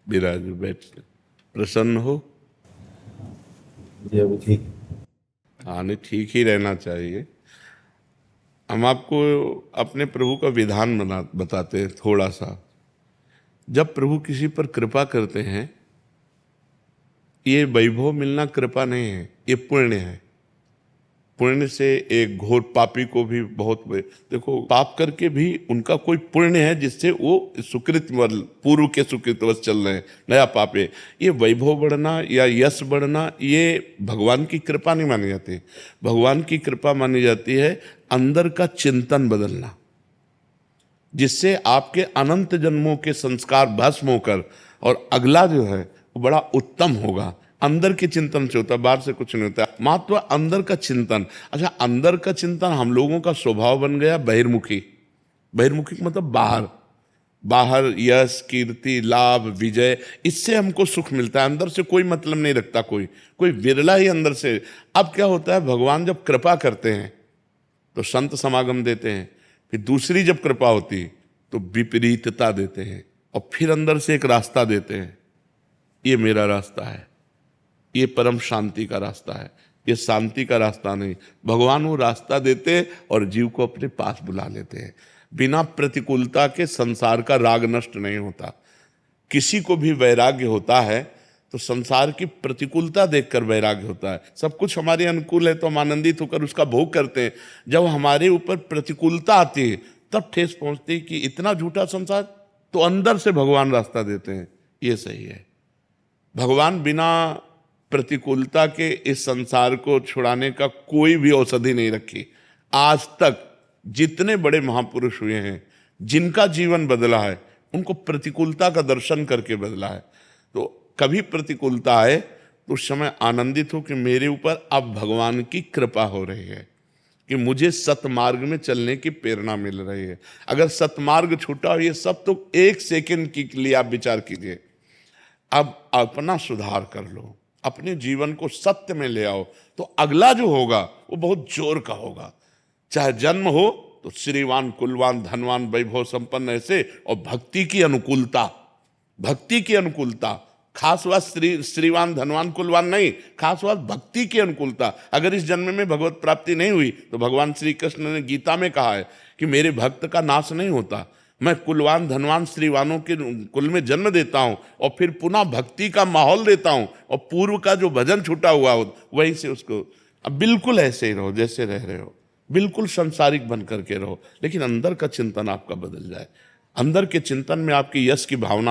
विराज बैठ, प्रसन्न हो। जी अभी ठीक। हाँ, नहीं, ठीक ही रहना चाहिए। हम आपको अपने प्रभु का विधान बताते हैं थोड़ा सा। जब प्रभु किसी पर कृपा करते हैं, ये वैभव मिलना कृपा नहीं है, ये पुण्य है। पुण्य से एक घोर पापी को भी देखो, पाप करके भी उनका कोई पुण्य है जिससे वो सुकृत पूर्व के सुकृतवश चल रहे हैं, नया पाप है। ये वैभव बढ़ना या यश बढ़ना, ये भगवान की कृपा नहीं मानी जाती। भगवान की कृपा मानी जाती है अंदर का चिंतन बदलना, जिससे आपके अनंत जन्मों के संस्कार भस्म होकर और अगला जो है वो बड़ा उत्तम होगा। अंदर के चिंतन से होता है, बाहर से कुछ नहीं होता। महत्व अंदर का चिंतन। अच्छा, अंदर का चिंतन हम लोगों का स्वभाव बन गया बहिर्मुखी। बहिर्मुखी मतलब बाहर, बाहर यश कीर्ति लाभ विजय, इससे हमको सुख मिलता है। अंदर से कोई मतलब नहीं रखता कोई, कोई विरला ही अंदर से। अब क्या होता है, भगवान जब कृपा करते हैं तो संत समागम देते हैं, फिर दूसरी जब कृपा होती तो विपरीतता देते हैं, और फिर अंदर से एक रास्ता देते हैं, ये मेरा रास्ता है, ये परम शांति का रास्ता है, ये शांति का रास्ता नहीं। भगवान वो रास्ता देते हैं और जीव को अपने पास बुला लेते हैं। बिना प्रतिकूलता के संसार का राग नष्ट नहीं होता। किसी को भी वैराग्य होता है तो संसार की प्रतिकूलता देखकर वैराग्य होता है। सब कुछ हमारे अनुकूल है तो हम आनंदित होकर उसका भोग करते हैं। जब हमारे ऊपर प्रतिकूलता आती है तब ठेस पहुंचती है कि इतना झूठा संसार, तो अंदर से भगवान रास्ता देते हैं, ये सही है। भगवान बिना प्रतिकूलता के इस संसार को छुड़ाने का कोई भी औषधि नहीं रखी। आज तक जितने बड़े महापुरुष हुए हैं, जिनका जीवन बदला है, उनको प्रतिकूलता का दर्शन करके बदला है। तो कभी प्रतिकूलता आए तो उस समय आनंदित हो कि मेरे ऊपर अब भगवान की कृपा हो रही है, कि मुझे सतमार्ग में चलने की प्रेरणा मिल रही है। अगर सतमार्ग छूटा हो, ये सब तो एक सेकंड के लिए आप विचार कीजिए। अब अपना सुधार कर लो, अपने जीवन को सत्य में ले आओ, तो अगला जो होगा वो बहुत जोर का होगा। चाहे जन्म हो तो श्रीवान कुलवान धनवान वैभव संपन्न ऐसे, और भक्ति की अनुकूलता, भक्ति की अनुकूलता। खास बात श्रीवान धनवान कुलवान नहीं, खास बात भक्ति की अनुकूलता। अगर इस जन्म में भगवत प्राप्ति नहीं हुई तो भगवान श्री कृष्ण ने गीता में कहा है कि मेरे भक्त का नाश नहीं होता, मैं कुलवान धनवान श्रीवानों के कुल में जन्म देता हूं और फिर पुनः भक्ति का माहौल देता हूं, और पूर्व का जो भजन छूटा हुआ हो वहीं से उसको। अब बिल्कुल ऐसे ही रहो जैसे रह रहे हो, बिल्कुल संसारिक बन करके रहो, लेकिन अंदर का चिंतन आपका बदल जाए। अंदर के चिंतन में आपकी यश की भावना